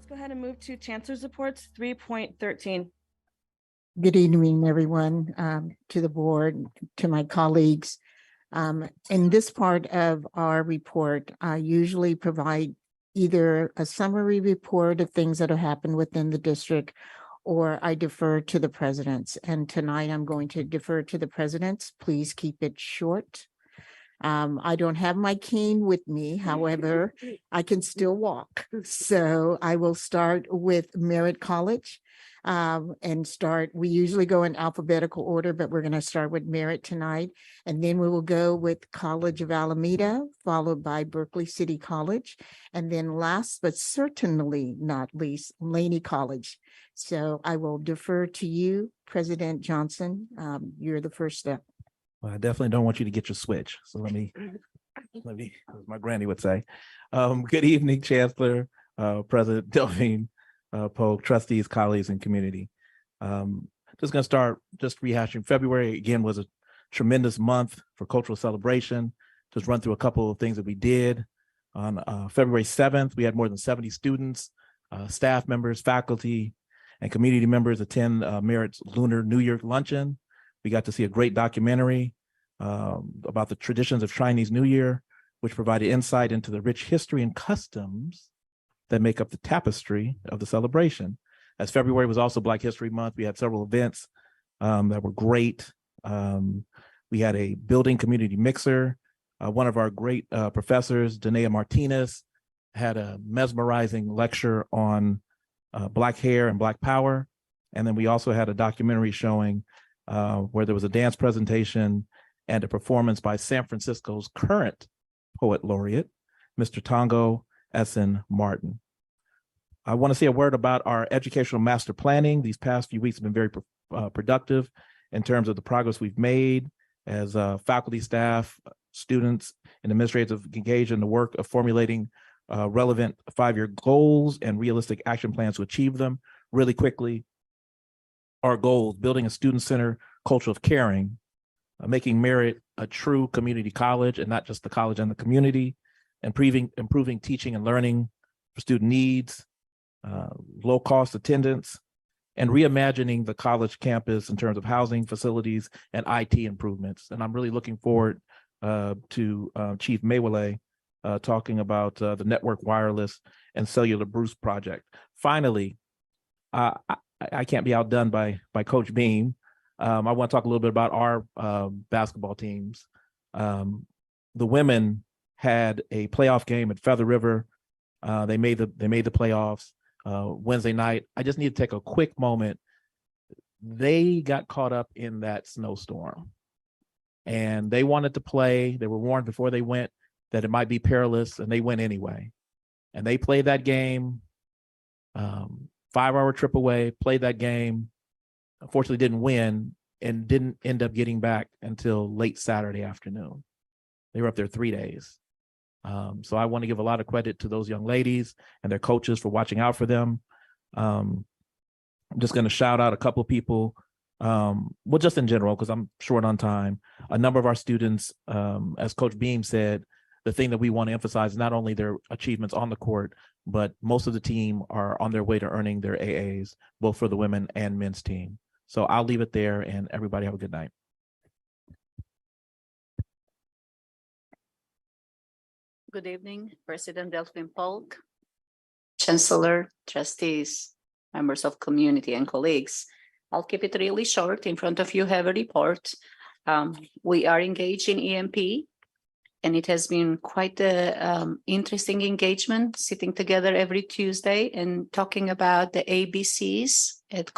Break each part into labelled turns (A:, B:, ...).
A: Let's go ahead and move to Chancellor's Reports 3.13.
B: Good evening, everyone, to the board, to my colleagues. In this part of our report, I usually provide either a summary report of things that have happened within the district, or I defer to the presidents. And tonight I'm going to defer to the presidents. Please keep it short. I don't have my cane with me. However, I can still walk. So I will start with Merritt College we usually go in alphabetical order, but we're going to start with Merritt tonight. And then we will go with College of Alameda, followed by Berkeley City College. And then last, but certainly not least, Laney College. So I will defer to you, President Johnson. You're the first step.
C: Well, I definitely don't want you to get your switch. So let me, as my granny would say. Good evening, Chancellor, President Delphine Polk, trustees, colleagues, and community. Just going to start just rehashing. February, again, was a tremendous month for cultural celebration. Just run through a couple of things that we did. On February 7th, we had more than 70 students, staff members, faculty, and community members attend Merritt's Lunar New Year luncheon. We got to see a great documentary about the traditions of Chinese New Year, which provided insight into the rich history and customs that make up the tapestry of the celebration. As February was also Black History Month, we had several events that were great. We had a building community mixer. One of our great professors, Danea Martinez, had a mesmerizing lecture on Black hair and Black power. And then we also had a documentary showing where there was a dance presentation and a performance by San Francisco's current poet laureate, Mr. Tongo Essen Martin. I want to say a word about our educational master planning. These past few weeks have been very productive in terms of the progress we've made as faculty, staff, students, and administrators engaged in the work of formulating relevant 5-year goals and realistic action plans to achieve them. Really quickly, our goals: building a student-centered culture of caring, making Merritt a true community college and not just the college and the community, improving teaching and learning for student needs, low-cost attendance, and reimagining the college campus in terms of housing, facilities, and IT improvements. And I'm really looking forward to Chief Maywale talking about the network, wireless, and cellular Bruce project. Finally, I can't be outdone by Coach Beam. I want to talk a little bit about our basketball teams. The women had a playoff game at Feather River. They made the playoffs Wednesday night. I just need to take a quick moment. They got caught up in that snowstorm, and they wanted to play. They were warned before they went that it might be perilous, and they went anyway. And they played that game. 5-hour trip away, played that game, unfortunately didn't win, and didn't end up getting back until late Saturday afternoon. They were up there 3 days. So I want to give a lot of credit to those young ladies and their coaches for watching out for them. I'm just going to shout out a couple of people, well, just in general, because I'm short on time. A number of our students, as Coach Beam said, the thing that we want to emphasize is not only their achievements on the court, but most of the team are on their way to earning their AAs, both for the women and men's team. So I'll leave it there, and everybody have a good night.
D: Good evening, President Delphine Polk, Chancellor, trustees, members of community, and colleagues. I'll keep it really short. In front of you have a report. We are engaged in EMP, and it has been quite an interesting engagement, sitting together every Tuesday and talking about the ABCs at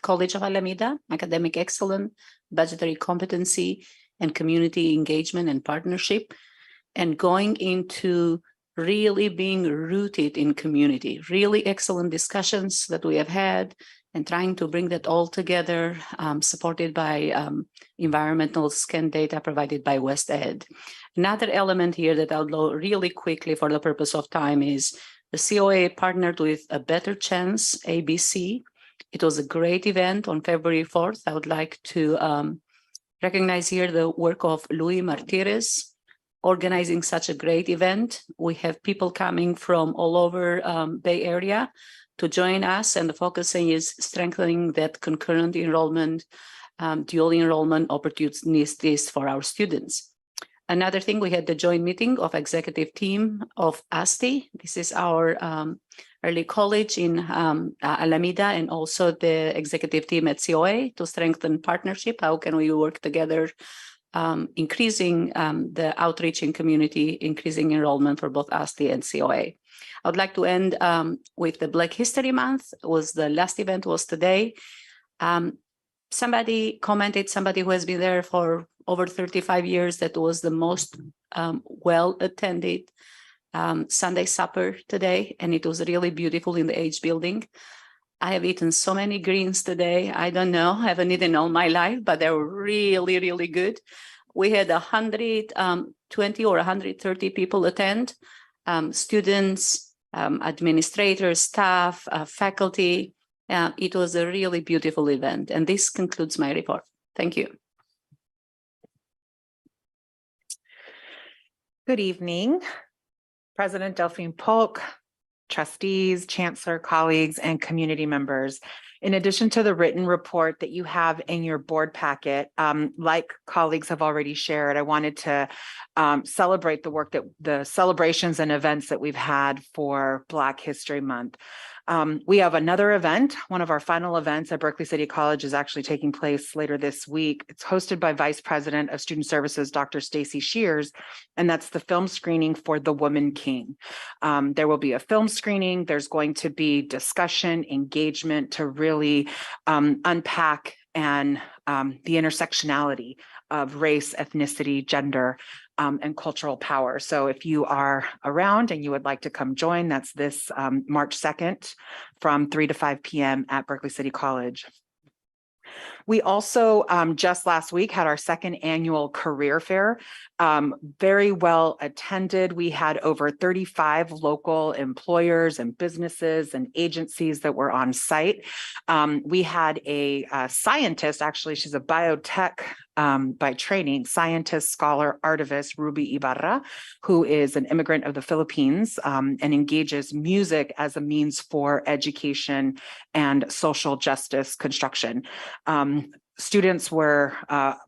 D: College of Alameda: academic excellence, budgetary competency, and community engagement and partnership, and going into really being rooted in community. Really excellent discussions that we have had, and trying to bring that all together, supported by environmental scan data provided by West Ed. Another element here that I'll go really quickly for the purpose of time is the COA partnered with A Better Chance, ABC. It was a great event on February 4th. I would like to recognize here the work of Louis Martinez, organizing such a great event. We have people coming from all over Bay Area to join us, and the focusing is strengthening that concurrent enrollment, dual enrollment opportunities for our students. Another thing, we had the joint meeting of executive team of ASTE. This is our early college in Alameda, and also the executive team at COA to strengthen partnership. How can we work together, increasing the outreach in community, increasing enrollment for both ASTE and COA. I would like to end with the Black History Month. The last event was today. Somebody commented, somebody who has been there for over 35 years, that was the most well-attended Sunday supper today, and it was really beautiful in the H building. I have eaten so many greens today. I don't know, I haven't eaten all my life, but they were really, really good. We had 120 or 130 people attend, students, administrators, staff, faculty. It was a really beautiful event, and this concludes my report. Thank you.
E: Good evening, President Delphine Polk, trustees, chancellor, colleagues, and community members. In addition to the written report that you have in your board packet, like colleagues have already shared, I wanted to celebrate the work that the celebrations and events that we've had for Black History Month. We have another event. One of our final events at Berkeley City College is actually taking place later this week. It's hosted by Vice President of Student Services, Dr. Stacy Shears, and that's the film screening for The Woman King. There will be a film screening. There's going to be discussion, engagement to really unpack and the intersectionality of race, ethnicity, gender, and cultural power. So if you are around and you would like to come join, that's this March 2nd from 3 to 5 p.m. at Berkeley City College. We also just last week had our second annual career fair, very well attended. We had over 35 local employers and businesses and agencies that were on site. We had a scientist, actually, she's a biotech by training, scientist, scholar, artivist, Ruby Ibarra, who is an immigrant of the Philippines and engages music as a means for education and social justice construction. Students were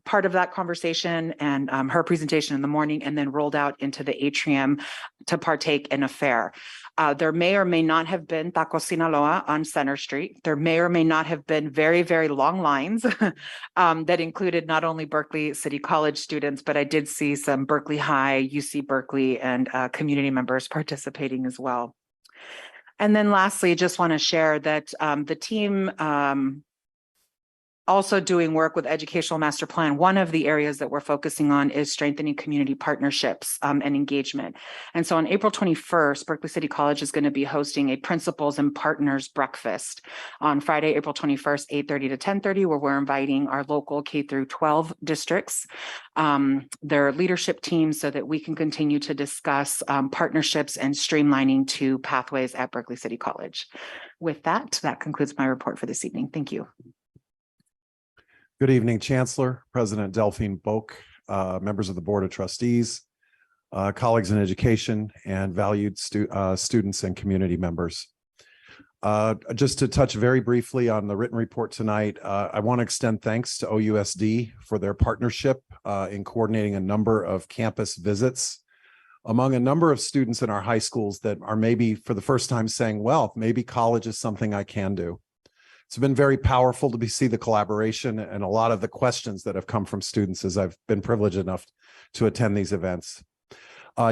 E: part of that conversation and her presentation in the morning, and then rolled out into the atrium to partake in a fair. There may or may not have been Tacos Sinaloa on Center Street. There may or may not have been very, very long lines that included not only Berkeley City College students, but I did see some Berkeley High, UC Berkeley, and community members participating as well. And then lastly, just want to share that the team also doing work with Educational Master Plan. One of the areas that we're focusing on is strengthening community partnerships and engagement. And so on April 21st, Berkeley City College is going to be hosting a Principals and Partners Breakfast on Friday, April 21st, 8:30 to 10:30, where we're inviting our local K through 12 districts, their leadership teams, so that we can continue to discuss partnerships and streamlining to pathways at Berkeley City College. With that, that concludes my report for this evening. Thank you.
F: Good evening, Chancellor, President Delphine Polk, members of the Board of Trustees, colleagues in education, and valued students and community members. Just to touch very briefly on the written report tonight, I want to extend thanks to OUSD for their partnership in coordinating a number of campus visits among a number of students in our high schools that are maybe for the first time saying, well, maybe college is something I can do. It's been very powerful to see the collaboration and a lot of the questions that have come from students as I've been privileged enough to attend these events.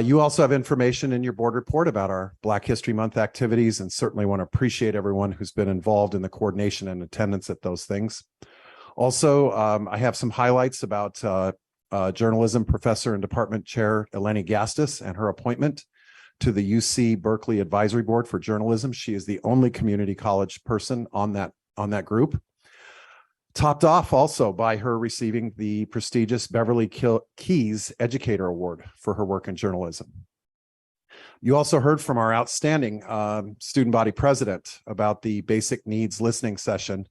F: You also have information in your board report about our Black History Month activities, and certainly want to appreciate everyone who's been involved in the coordination and attendance at those things. Also, I have some highlights about journalism professor and department chair Eleni Gastis and her appointment to the UC Berkeley Advisory Board for Journalism. She is the only community college person on that group, topped off also by her receiving the prestigious Beverly Keys Educator Award for her work in journalism. You also heard from our outstanding student body president about the basic needs listening session,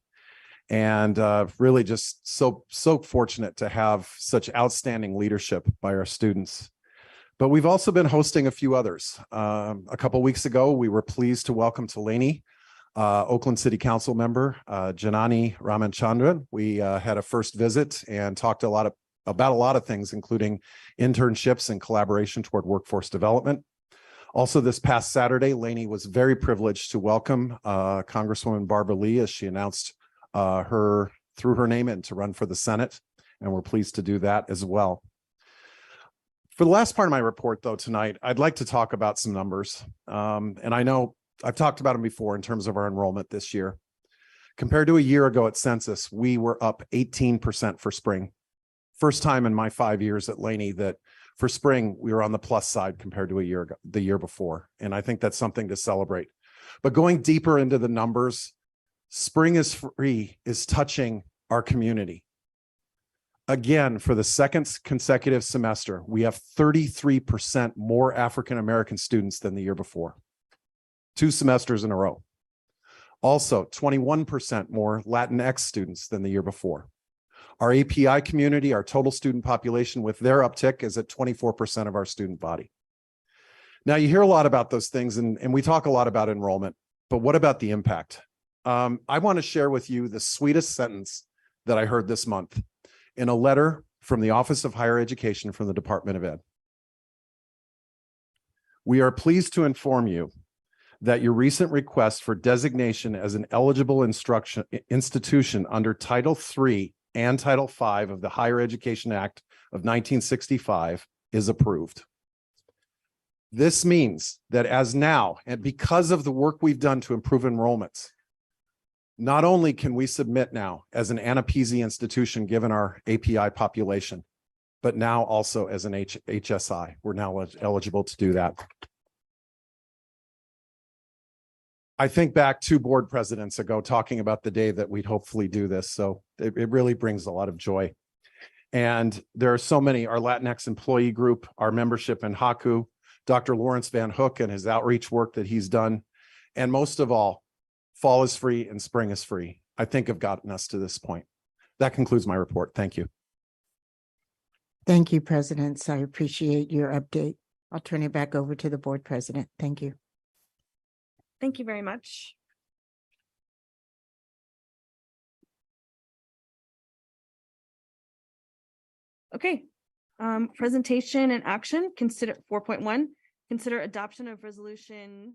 F: and really just so fortunate to have such outstanding leadership by our students. But we've also been hosting a few others. A couple weeks ago, we were pleased to welcome to Laney, Oakland City Council member, Janani Ramachandran. We had a first visit and talked about a lot of things, including internships and collaboration toward workforce development. Also, this past Saturday, Laney was very privileged to welcome Congresswoman Barbara Lee as she announced threw her name in to run for the Senate, and we're pleased to do that as well. For the last part of my report, though, tonight, I'd like to talk about some numbers. And I know I've talked about them before in terms of our enrollment this year. Compared to a year ago at census, we were up 18% for spring. First time in my 5 years at Laney that for spring, we were on the plus side compared to a year ago, the year before. And I think that's something to celebrate. But going deeper into the numbers, Spring is Free is touching our community. Again, for the second consecutive semester, we have 33% more African-American students than the year before. 2 semesters in a row. Also, 21% more Latinx students than the year before. Our API community, our total student population with their uptick is at 24% of our student body. Now, you hear a lot about those things and we talk a lot about enrollment, but what about the impact? I want to share with you the sweetest sentence that I heard this month in a letter from the Office of Higher Education from the Department of Ed. We are pleased to inform you that your recent request for designation as an eligible institution under Title III and Title V of the Higher Education Act of 1965 is approved. This means that as now, and because of the work we've done to improve enrollments, not only can we submit now as an ANAPISI institution given our API population, but now also as an HSI. We're now eligible to do that. I think back 2 board presidents ago talking about the day that we'd hopefully do this. So it really brings a lot of joy. And there are so many, our Latinx employee group, our membership in HACU, Dr. Lawrence Van Hook and his outreach work that he's done. And most of all, fall is free and spring is free, I think have gotten us to this point. That concludes my report. Thank you.
B: Thank you, Presidents. I appreciate your update. I'll turn it back over to the board president. Thank you.
A: Thank you very much. Okay, presentation and action, consider 4.1, consider adoption of resolution